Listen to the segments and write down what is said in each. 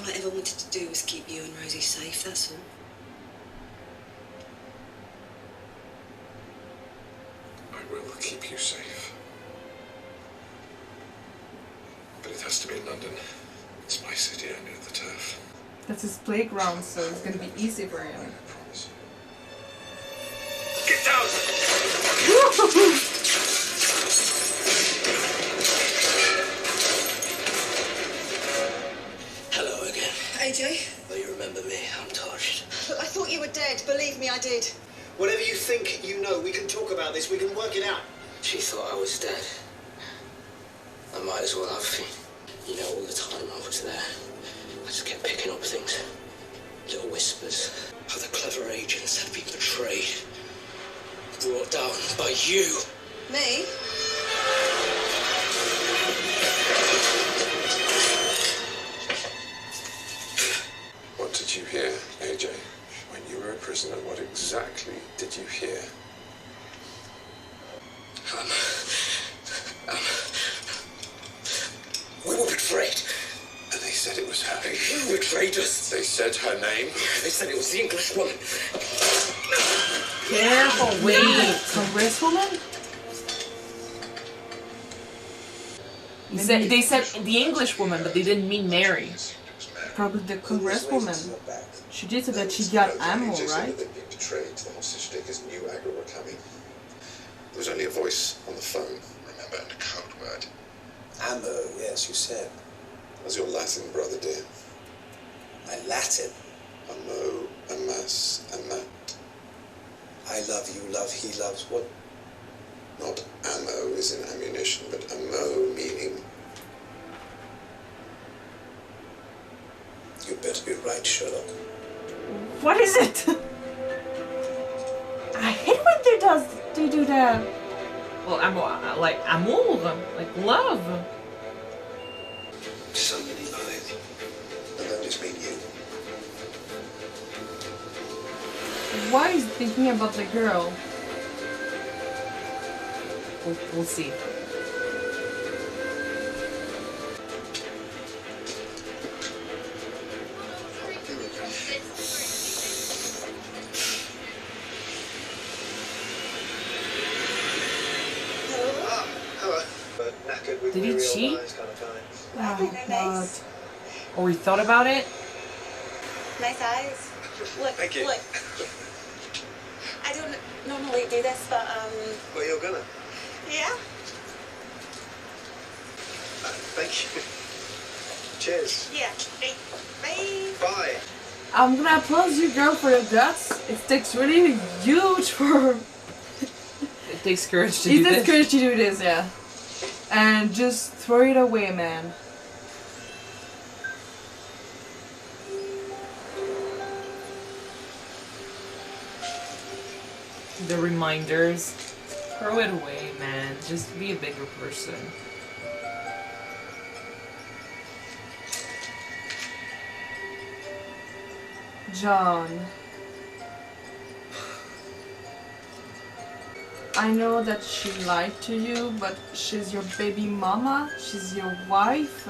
I ever wanted to do was keep you and Rosie safe, that's all. I will keep you safe. But it has to be in London. It's my city, I know the turf. That's his playground, so it's gonna be easy for him. I promise. Get down! Hello again. AJ? Oh, you remember me? I'm touched. Look, I thought you were dead. Believe me, I did. Whatever you think you know, we can talk about this. We can work it out. She thought I was dead. I might as well have been. You know, all the time I was there, I just kept picking up things. Little whispers. How the clever agents had been betrayed. Brought down by you. Me? What did you hear, AJ? When you were a prisoner, what exactly did you hear? We were betrayed. And they said it was her. Who betrayed us? They said her name. They said it was the English woman. Careful, wait, the congresswoman? They said the English woman, but they didn't mean Mary. Probably the congresswoman. She did say that she got ammo, right? They'd been betrayed. The hostage takers knew Agra were coming. There was only a voice on the phone, remember, and a code word. Ammo, yes, you said. How's your Latin, brother dear? My Latin. Amo, amas, amat. I love, you love, he loves. What? Not ammo is in ammunition, but amo meaning. You better be right, Sherlock. What is it? I hate when they do that. Well, like amour, like love. Somebody died. And that just mean you. Why is he thinking about the girl? We'll see. Did he cheat? Oh, God. Or he thought about it? Nice eyes. Look, Thank you. look. I don't normally do this, but Well, you're gonna. yeah. Thank you. Cheers. Yeah. Bye. Bye. I'm gonna applaud you, girl, for your guts. It takes really huge for... It takes courage to It do takes this. courage to do this, yeah. And just throw it away, man. The reminders. Throw it away, man. Just be a bigger person. John. I know that she lied to you, but she's your baby mama. She's your wife.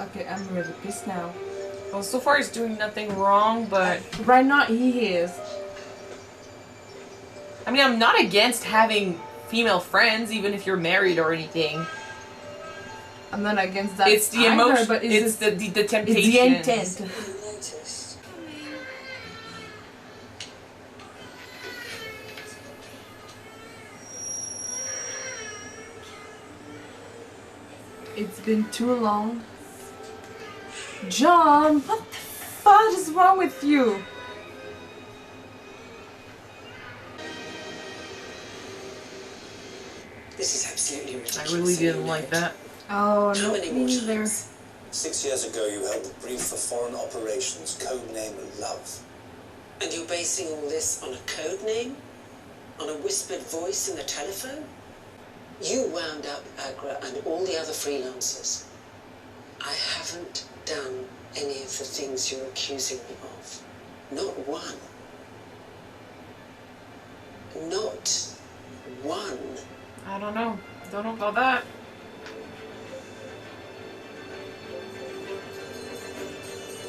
Okay, I'm really pissed now. Well, so far he's doing nothing wrong, but... Right now, he is. I mean, I'm not against having female friends, even if you're married or anything. I'm not against that. It's the either, emotion, but it's the temptation. It's the intent. It's been too long. John, what the fuck is wrong with you? This is absolutely ridiculous. I really didn't like that. Oh, How no, many more neither. times? 6 years ago, you held the brief for foreign operations, codename Love. And you're basing all this on a code name? On a whispered voice in the telephone? You wound up Agra and all the other freelancers. I haven't done any of the things you're accusing me of. Not one. Not one. I don't know. Don't know about that.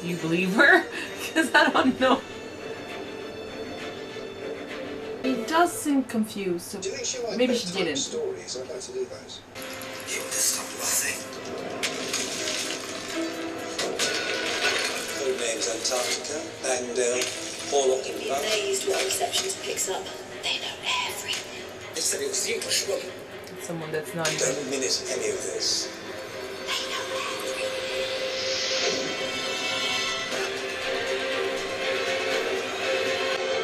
You believe her? Because I don't know. He does seem confused, so Do you think she liked maybe she bedtime didn't. stories? I'd like to do those. You want to stop laughing? Code names Antarctica, Langdale, Horlock You'd and be Buck. amazed what a receptionist picks up. They know everything. They said it was you, Sherlock. Someone that's not even. Don't minute any of this. They know everything.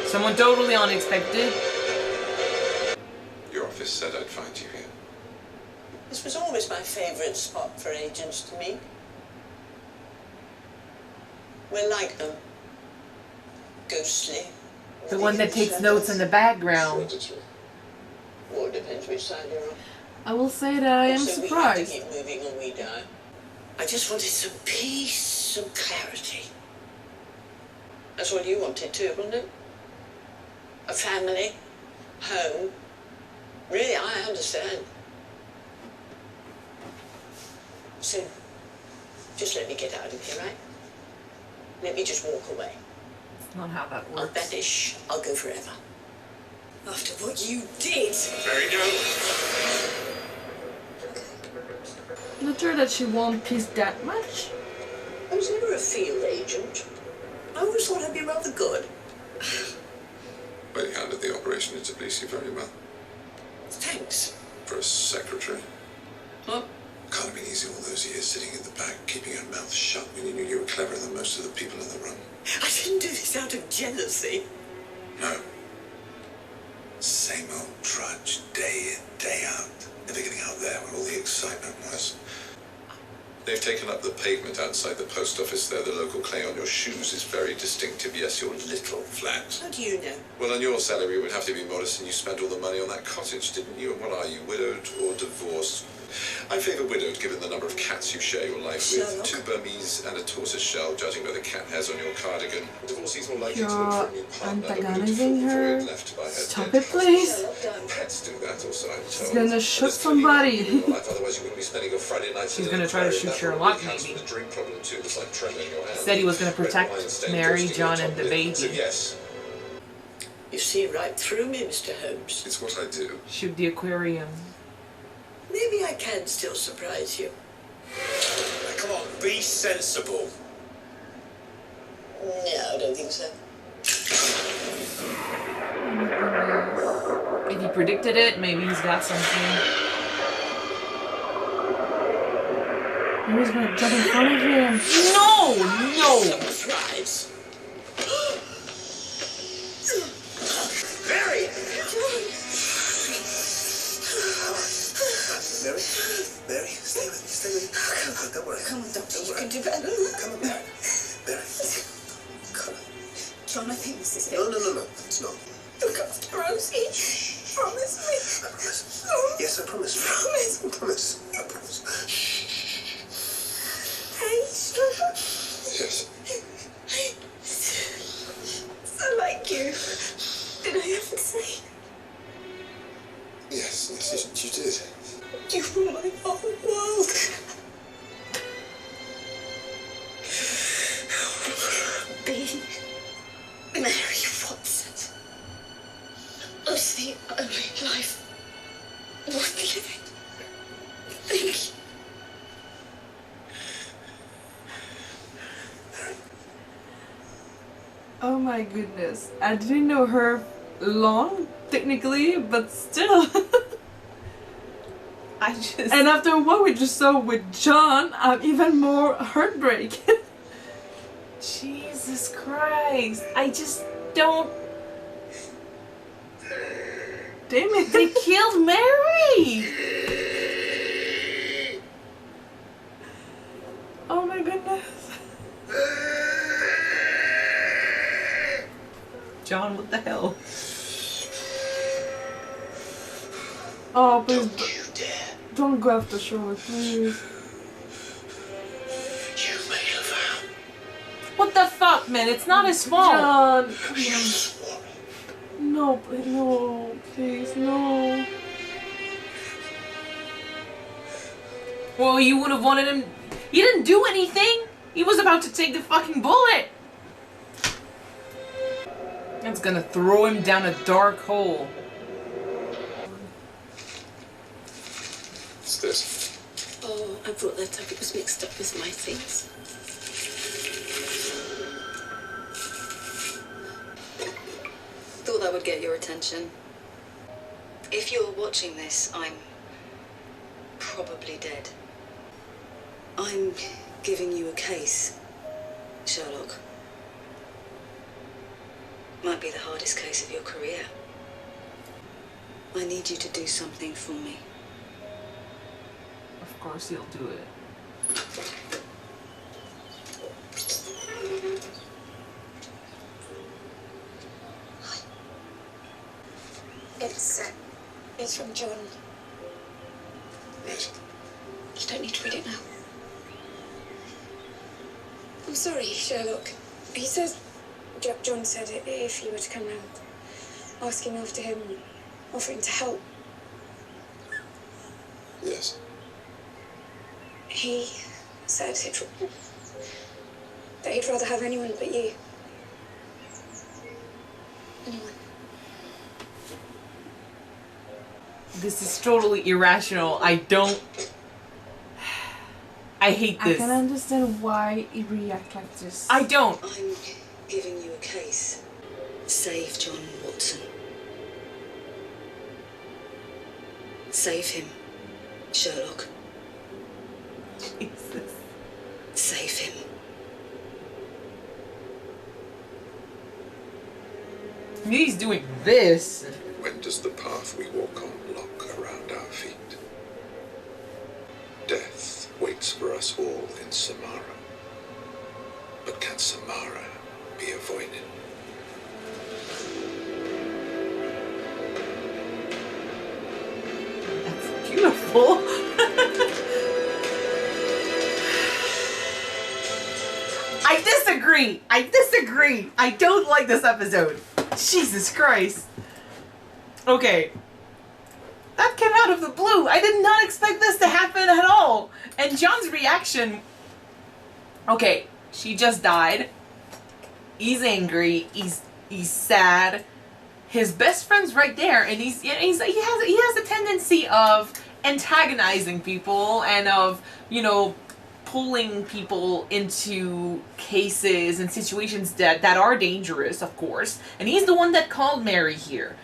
Someone totally unexpected. Your office said I'd find you here. This was always my favourite spot for agents to meet. We're like them. Ghostly. The one that takes notes in the background. Hereditary. Well, it depends which side you're on. I will say that I am Also, surprised. we have to keep moving or we die. I just wanted some peace, some clarity. That's what you wanted too, wasn't it? A family, home. Really, I understand. So, just let me get out of here, right? Let me just walk away. It's not how that I'll works. vanish. I'll go forever. After what you did. There you go. Not sure that she won't peace that much. I was never a field agent. I always thought I'd be rather good. But you handled the operation into Tbilisi very well. Thanks. For a secretary. Huh? Can't have been easy all those years sitting in the back, keeping your mouth shut when you knew you were cleverer than most of the people in the room. I didn't do this out of jealousy. No. Same old trudge, day in, day out. Never getting out there where all the excitement was. They've taken up the pavement outside the post office there. The local clay on your shoes is very distinctive. Yes, you're little flat. How do you know? Well, on your salary, it would have to be modest, and you spent all the money on that cottage, didn't you? And what are you, widowed or divorced? I favour widowed, given the number of cats you share your life with. Sherlock? 2 Burmese and a tortoise shell, judging by the cat hairs on your cardigan. Divorcee's more likely to You're look for a new partner than antagonizing to her. avoid left by her Stop dead it, please. Sherlock, don't. Pets do that, also, I'm told. She's gonna shoot There's plenty more somebody. in your life, otherwise you wouldn't be spending your Friday nights She's in gonna an try to aquarium. shoot That Sherlock, probably counts maybe. for the drink problem too. It's like tremor in your hand. Said he was gonna protect Red wine stained Mary, toast in your John, and top the lip. baby. So yes, You see right through me, Mr. Holmes. it's what I do. Shoot the aquarium. Maybe I can still surprise you. Now, come on, be sensible. No, I don't think so. If he predicted it, maybe he's got something. Maybe he's gonna jump in front of him. No! No! Surprise. Very. Mary, Mary, stay with me, stay with me. Don't worry. Come on, Doctor, Don't you worry. can do better. Come on, Mary. Mary. Come on. John, I think this is it. No, it's not. Look after Rosie. Promise me. I promise. Oh, Yes, I promise. Promise. I promise. I promise. hey, Sherlock. Yes. So like you. Did I ever say? Yes, you did. You were my whole world. Be Mary Watson was the only life worth living. Thank you. Oh my goodness. I didn't know her long, technically, but still. I just. And after what we just saw with John, I'm even more heartbreak. Jesus Christ. I just don't. Damn it. They killed Mary! Oh my goodness. John, what the hell? Oh, please You dare. don't go after Sherlock, please. You made a vow. What the fuck, man? It's not his fault. John, come on. No, no, please, no. Well, you would have wanted him. He didn't do anything. He was about to take the fucking bullet. That's gonna throw him down a dark hole. What's this? Oh, I brought that up. It was mixed up with my things. Thought that would get your attention. If you're watching this, I'm probably dead. I'm giving you a case, Sherlock. Might be the hardest case of your career. I need you to do something for me. Of course he'll do it. It's from John. Yes. You don't need to read it now. I'm sorry, Sherlock. He says, John said if you were to come round, asking after him, offering to help. Yes. He said that he'd rather have anyone but you. Anyone. This is totally irrational. I hate I this. can understand why he reacts like this. I don't. I'm giving you a case. Save John Watson. Save him, Sherlock. Jesus. Save him. He's doing this. When does the path we walk on lock around our feet? Death waits for us all in Samara. But can Samara be avoided? That's beautiful. I disagree. I don't like this episode. Jesus Christ. Okay. That came out of the blue. I did not expect this to happen at all. And John's reaction... Okay, she just died. He's angry. He's sad. His best friend's right there, and he has a tendency of antagonizing people and of, you know, pulling people into cases and situations that are dangerous, of course. And he's the one that called Mary here.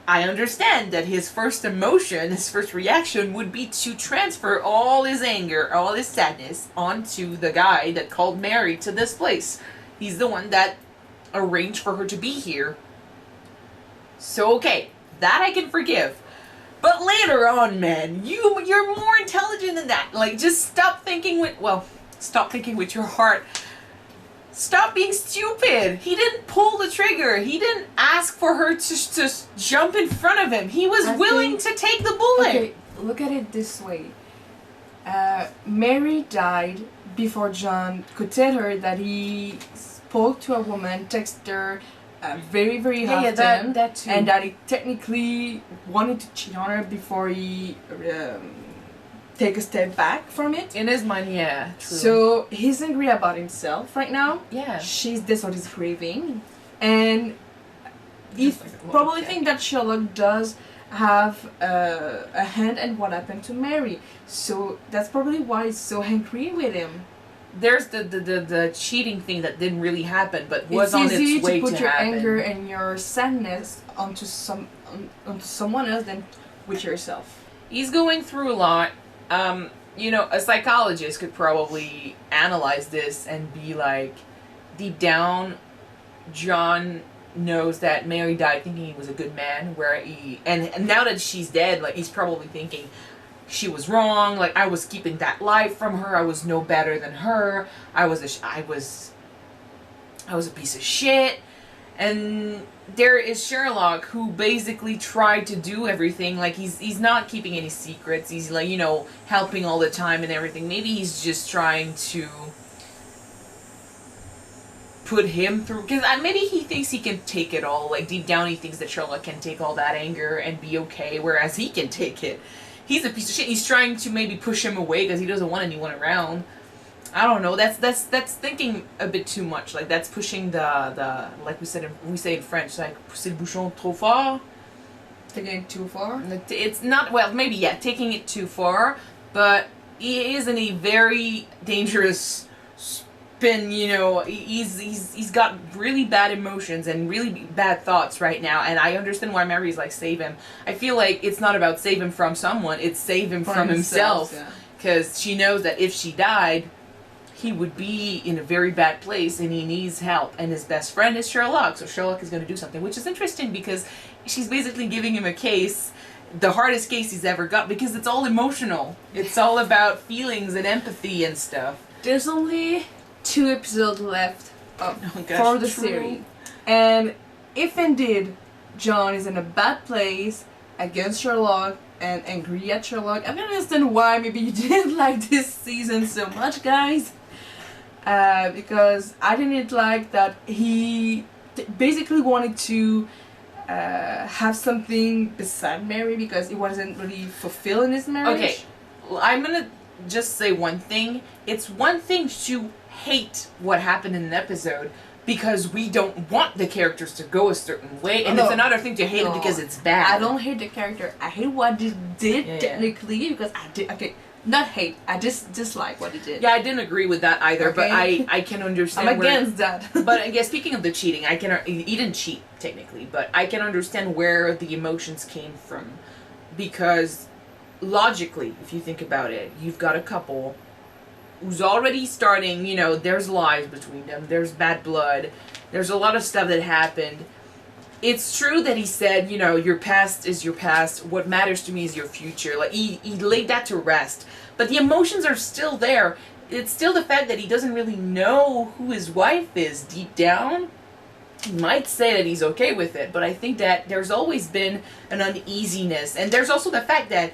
I understand that his first emotion, his first reaction would be to transfer all his anger, all his sadness onto the guy that called Mary to this place. He's the one that arranged for her to be here. So okay, that I can forgive. But later on, man, you're more intelligent than that. Like, just stop thinking with your heart. Stop being stupid. He didn't pull the trigger. He didn't ask for her to jump in front of him. He was willing to take the bullet. Okay, look at it this way. Mary died before John could tell her that he spoke to a woman, texted her very, very often, that too. and that he technically wanted to cheat on her before he take a step back from it. In his mind, yeah, true. So he's angry about himself right now. Yeah. That's what he's craving, and he probably think that Sherlock does have a hand in what happened to Mary. So that's probably why he's so angry with him. There's the cheating thing that didn't really happen, but was on its way to happen. It's easy to put your anger and your sadness onto someone else than with yourself. He's going through a lot. You know, a psychologist could probably analyze this and be like, deep down, John knows that Mary died thinking he was a good man, and now that she's dead, like, he's probably thinking she was wrong, like, I was keeping that life from her, I was no better than her, I was a piece of shit. And there is Sherlock, who basically tried to do everything. Like, he's not keeping any secrets. He's, like, you know, helping all the time and everything. Maybe he's just trying to put him through, because maybe he thinks he can take it all. Like, deep down he thinks that Sherlock can take all that anger and be okay, whereas he can take it. He's a piece of shit. He's trying to maybe push him away because he doesn't want anyone around. I don't know. That's thinking a bit too much. Like that's pushing the like we say in French, like pousser le bouchon trop fort. Taking it too far. It's not, well, maybe taking it too far, but he is in a very dangerous spin. You know, he's got really bad emotions and really bad thoughts right now, and I understand why Mary's like, save him. I feel like it's not about save him from someone; it's save him from himself, because she knows that if she died, he would be in a very bad place and he needs help, and his best friend is Sherlock, so Sherlock is going to do something, which is interesting because she's basically giving him a case, the hardest case he's ever got, because it's all emotional. It's all about feelings and empathy and stuff. There's only 2 episodes left for the true. series, and if indeed John is in a bad place against Sherlock and angry at Sherlock, I can understand why maybe you didn't like this season so much, guys. Because I didn't like that he basically wanted to have something beside Mary because he wasn't really fulfilling his marriage. Okay, I'm gonna just say one thing. It's one thing to hate what happened in an episode because we don't want the characters to go a certain way, and it's another thing to hate it because it's bad. I don't hate the character. I hate what he did technically because I did. Okay, not hate. I just dislike what he did. Yeah, I didn't agree with that either, but I can understand. I'm against that. But I guess speaking of the cheating, he didn't cheat technically, but I can understand where the emotions came from, because logically, if you think about it, you've got a couple who's already starting, you know, there's lies between them, there's bad blood, there's a lot of stuff that happened. It's true that he said, you know, your past is your past, what matters to me is your future. Like, he laid that to rest. But the emotions are still there. It's still the fact that he doesn't really know who his wife is deep down. He might say that he's okay with it, but I think that there's always been an uneasiness. And there's also the fact that,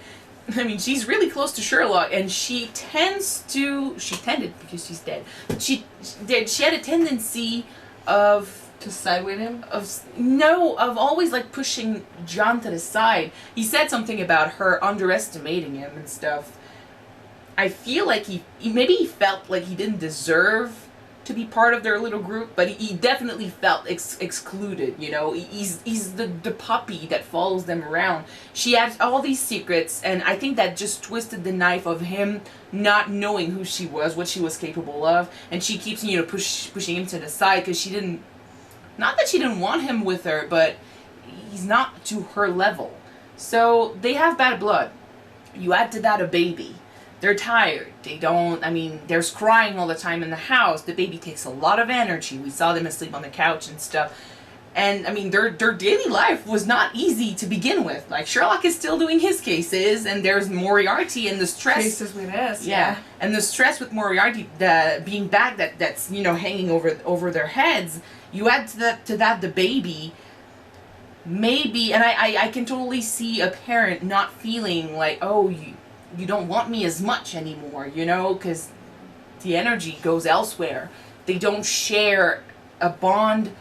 I mean, she's really close to Sherlock, and she tended, because she's dead, she had a tendency of... To side with him? Of always, like, pushing John to the side. He said something about her underestimating him and stuff. I feel like he felt like he didn't deserve to be part of their little group, but he definitely felt excluded, you know. He's the puppy that follows them around. She had all these secrets, and I think that just twisted the knife of him not knowing who she was, what she was capable of, and she keeps, you know, pushing him to the side because she didn't... Not that she didn't want him with her, but he's not to her level. So they have bad blood. You add to that a baby. They're tired. There's crying all the time in the house. The baby takes a lot of energy. We saw them asleep on the couch and stuff. And, I mean, their daily life was not easy to begin with. Like, Sherlock is still doing his cases, and there's Moriarty and the stress. Cases with us, yeah. And the stress with Moriarty being back that's, you know, hanging over their heads. You add to that the baby, maybe, and I can totally see a parent not feeling like, oh, you don't want me as much anymore, you know, because the energy goes elsewhere. They don't share a bond.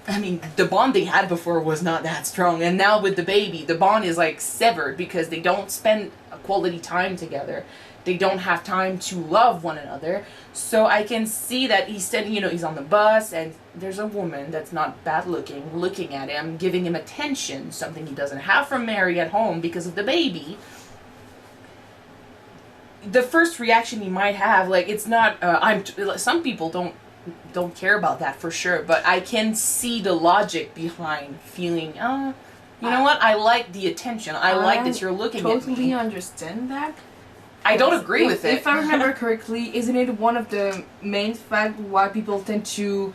I mean, the bond they had before was not that strong, and now with the baby, the bond is like severed because they don't spend a quality time together. They don't have time to love one another. So I can see that he's on the bus, and there's a woman that's not bad looking at him, giving him attention, something he doesn't have from Mary at home because of the baby. The first reaction he might have, like, it's not, some people don't care about that for sure, but I can see the logic behind feeling, you know what, I like the attention. I like that you're looking at me. I totally understand that. I don't agree with it. If I remember correctly, isn't it one of the main facts why people tend to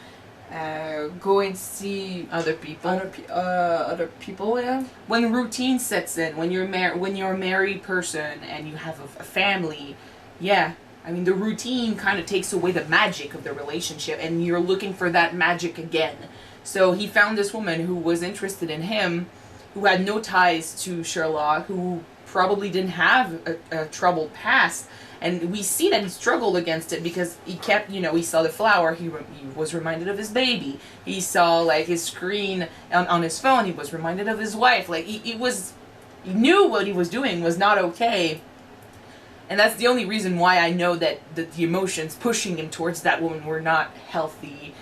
go and see other people? Other people, yeah. When routine sets in, when you're a married person and you have a family, yeah. I mean, the routine kind of takes away the magic of the relationship, and you're looking for that magic again. So he found this woman who was interested in him, who had no ties to Sherlock, who probably didn't have a troubled past, and we see that he struggled against it because he kept, you know, he saw the flower, he was reminded of his baby, he saw, like, his screen on his phone, he was reminded of his wife, like, he knew what he was doing was not okay, And that's the only reason why I know that the emotions pushing him towards that woman were not healthy,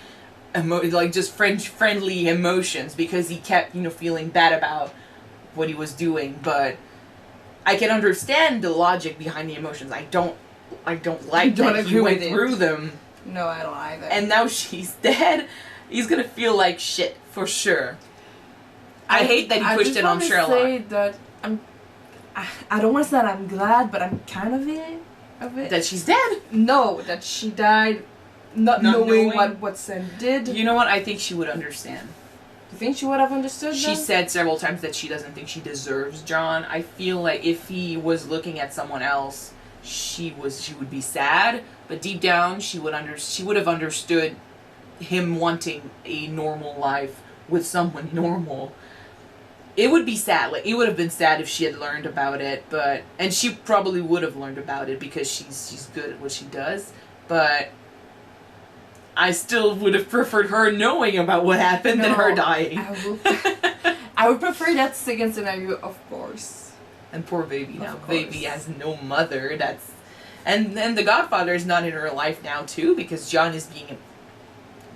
like just friendly emotions, because he kept, feeling bad about what he was doing. But I can understand the logic behind the emotions. I don't like that he went through them. No, I don't either. And now she's dead. He's gonna feel like shit for sure. I hate that he pushed it on Sherlock. Say that I don't want to say that I'm glad, but I'm kind of it. That she's dead? No, that she died not knowing what Sam did. You know what? I think she would understand. You think she would have understood She said several times that she doesn't think she deserves John. I feel like if he was looking at someone else, she would be sad, but deep down she would have understood him wanting a normal life with someone normal. It would be sad. Like, it would have been sad if she had learned about it, and she probably would have learned about it because she's good at what she does, but I still would have preferred her knowing about what happened than her dying. I would prefer that second scenario, of course. And poor baby now. Baby has no mother. And the Godfather is not in her life now too, because John is being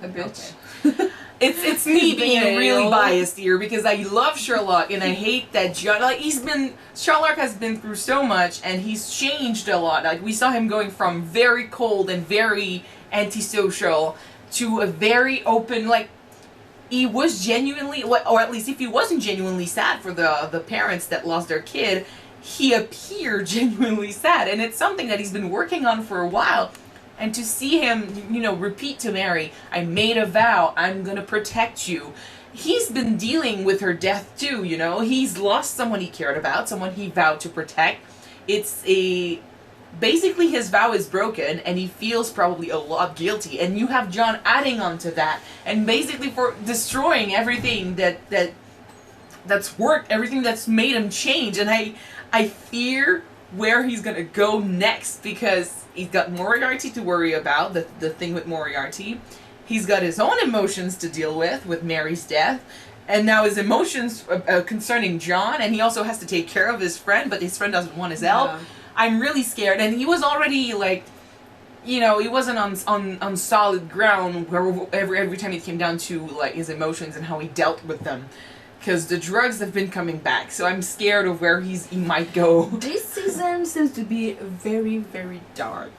a bitch. Okay. It's me being really biased here, because I love Sherlock and I hate that John, Sherlock has been through so much and he's changed a lot. Like, we saw him going from very cold and very antisocial to a very open, like, he was genuinely, or at least if he wasn't genuinely sad for the parents that lost their kid, he appeared genuinely sad, and it's something that he's been working on for a while. And to see him, repeat to Mary, I made a vow, I'm gonna protect you. He's been dealing with her death too, He's lost someone he cared about, someone he vowed to protect. Basically his vow is broken, and he feels probably a lot guilty. And you have John adding on to that, and basically for destroying everything that's worked, everything that's made him change. And I fear where he's gonna go next, because he's got Moriarty to worry about, the thing with Moriarty. He's got his own emotions to deal with Mary's death, and now his emotions concerning John, and he also has to take care of his friend, but his friend doesn't want his help. Yeah. I'm really scared, and he was already he wasn't on solid ground where every time it came down to his emotions and how he dealt with them. Because the drugs have been coming back, so I'm scared of where he might go. This season seems to be very, very dark.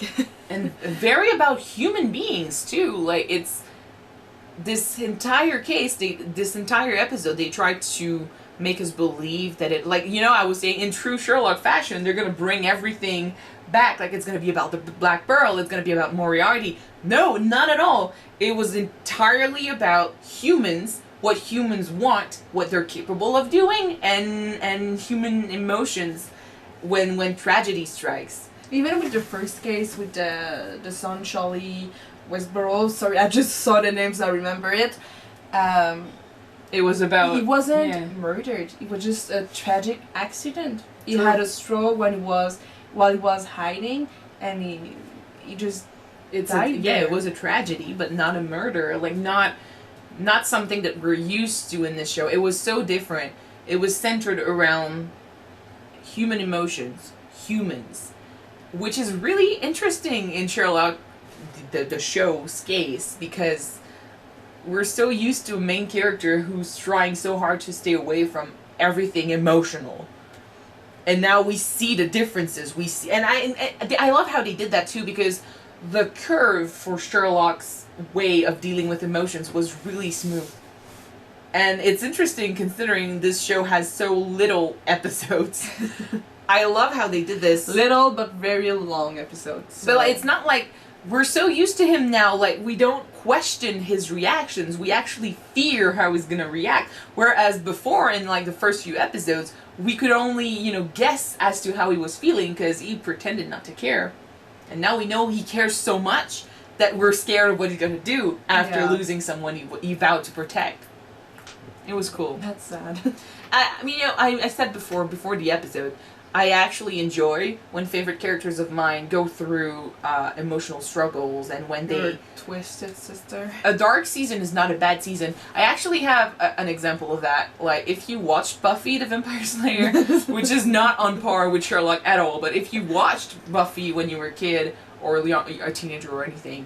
And very about human beings, too. It's this entire case, this entire episode, they tried to make us believe that I was saying, in true Sherlock fashion, they're going to bring everything back. It's going to be about the Black Pearl, it's going to be about Moriarty. No, not at all. It was entirely about humans, what humans want, what they're capable of doing, and human emotions when tragedy strikes. Even with the first case with the son Charlie Westboro, sorry, I just saw the names, I remember it. It was about... He wasn't murdered. It was just a tragic accident. He had a stroke while he was hiding, and he just died. It was a tragedy, but not a murder. Not something that we're used to in this show. It was so different. It was centered around human emotions, humans, which is really interesting in Sherlock, the show's case, because we're so used to a main character who's trying so hard to stay away from everything emotional. And now we see the differences. And I love how they did that too, because the curve for Sherlock's way of dealing with emotions was really smooth. And it's interesting considering this show has so little episodes. I love how they did this. Little but very long episodes. So. But it's not like we're so used to him now, we don't question his reactions. We actually fear how he's gonna react. Whereas before, in the first few episodes, we could only, guess as to how he was feeling because he pretended not to care. And now we know he cares so much that we're scared of what he's gonna do after losing someone he vowed to protect. It was cool. That's sad. I mean, you know, I said before the episode, I actually enjoy when favorite characters of mine go through emotional struggles and when You're they... twisted, sister. A dark season is not a bad season. I actually have an example of that. Like, if you watched Buffy the Vampire Slayer, which is not on par with Sherlock at all, but if you watched Buffy when you were a kid or a teenager or anything,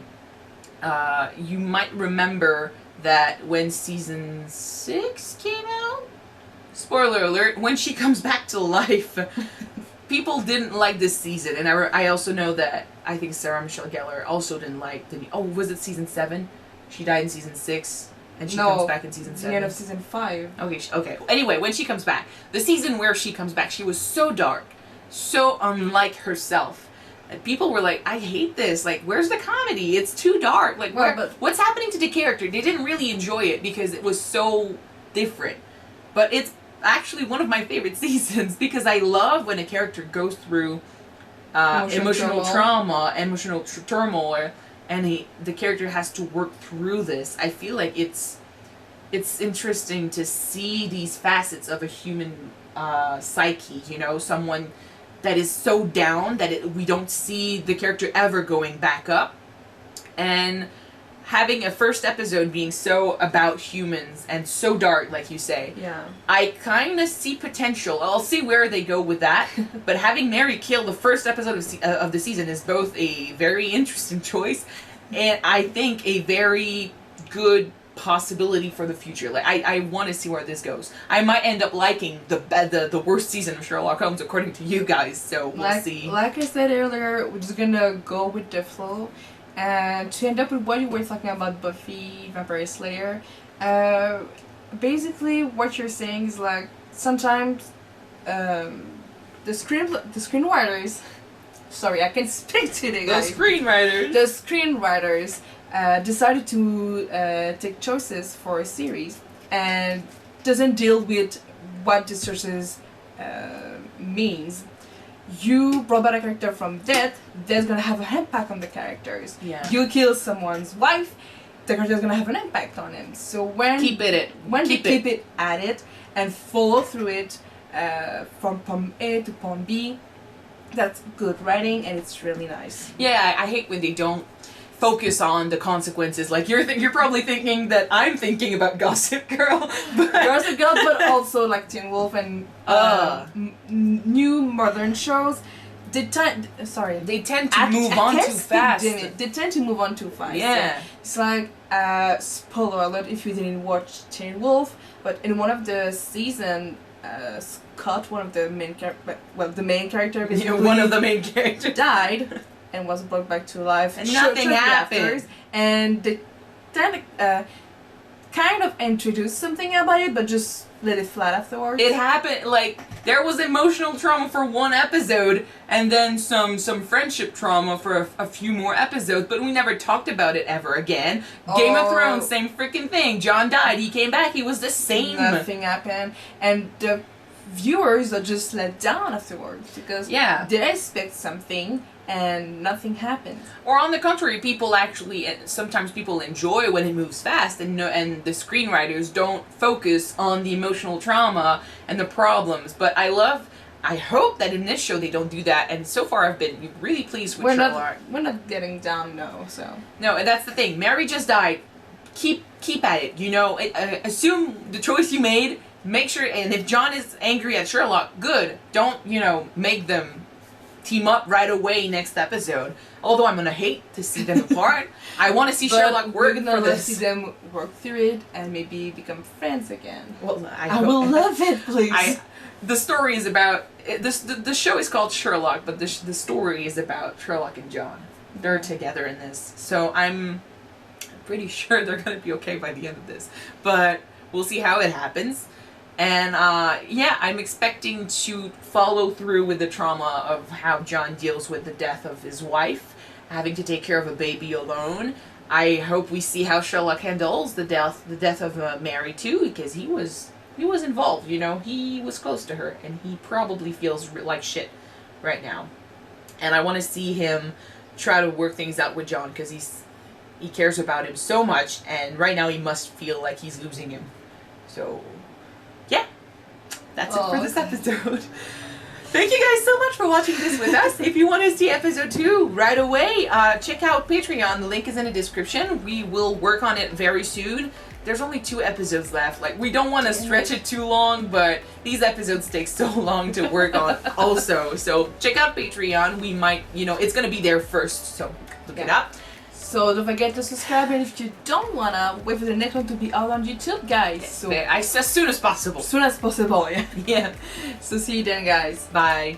you might remember that when season 6 came out, spoiler alert, when she comes back to life, people didn't like this season. And I also know that I think Sarah Michelle Gellar also didn't like was it season 7? She died in season 6 and she comes back in season 7. The end of season 5. Okay. Anyway, when she comes back, the season where she comes back, she was so dark, so unlike herself. And people were like, I hate this. Like, where's the comedy? It's too dark. Like, what's happening to the character? They didn't really enjoy it because it was so different. But it's actually one of my favorite seasons because I love when a character goes through emotional trauma, emotional turmoil, and the character has to work through this. I feel like it's interesting to see these facets of a human psyche, you know, someone that is so down that we don't see the character ever going back up. And having a first episode being so about humans and so dark, like you say, I kind of see potential. I'll see where they go with that. But having Mary kill the first episode of the season is both a very interesting choice and I think a very good possibility for the future. Like I want to see where this goes. I might end up liking the worst season of Sherlock Holmes according to you guys, so we'll see. Like I said earlier, we're just gonna go with the flow. And to end up with what you were talking about, Buffy Vampire Slayer, basically what you're saying is like sometimes the screenwriters, sorry, I can speak today, guys. The screenwriters decided to take choices for a series and doesn't deal with what the choices means. You brought back a character from death, that's gonna have an impact on the characters. Yeah. You kill someone's wife, the character's gonna have an impact on him. So when they keep it at it and follow through it from point A to point B, that's good writing and it's really nice. Yeah, I hate when they don't focus on the consequences. Like you're probably thinking that I'm thinking about Gossip Girl, but also like Teen Wolf and new modern shows. They tend to move on too fast. They tend to move on too fast. Yeah, so it's like spoiler alert if you didn't watch Teen Wolf, but in one of the season, Scott, one of the main the main character, one of the main characters died. And was brought back to life. And nothing happened. And they kind of introduced something about it, but just let it flat afterwards. It happened, like, there was emotional trauma for one episode, and then some friendship trauma for a few more episodes, but we never talked about it ever again. Game of Thrones, same freaking thing. Jon died, he came back, he was the same. Nothing happened. And the viewers are just let down afterwards because they expect something and nothing happens. Or on the contrary, sometimes people enjoy when it moves fast and the screenwriters don't focus on the emotional trauma and the problems. But I hope that in this show they don't do that, and so far I've been really pleased with Sherlock. We're not getting down, no, so. No, and that's the thing. Mary just died. Keep at it, you know. Assume the choice you made, make sure, and if John is angry at Sherlock, good. Don't, make them team up right away next episode. Although I'm gonna hate to see them apart. I want to see Sherlock work for this. See them work through it and maybe become friends again. Well, I will love it, please. The story is about the show is called Sherlock, but the story is about Sherlock and John. They're together in this, so I'm pretty sure they're gonna be okay by the end of this. But we'll see how it happens. And, I'm expecting to follow through with the trauma of how John deals with the death of his wife, having to take care of a baby alone. I hope we see how Sherlock handles the death of Mary, too, because he was involved, he was close to her, and he probably feels like shit right now. And I want to see him try to work things out with John, because he cares about him so much, and right now he must feel like he's losing him. So, yeah, that's it for this episode. Thank you guys so much for watching this with us. If you want to see episode 2 right away, check out Patreon. The link is in the description. We will work on it very soon. There's only 2 episodes left. Like, we don't want to stretch it too long, but these episodes take so long to work on also. So check out Patreon. We might, it's going to be there first. So look it up. So don't forget to subscribe, and if you don't wanna, wait for the next one to be out on YouTube, guys. So as soon as possible. As soon as possible, yeah. Yeah. So see you then, guys. Bye.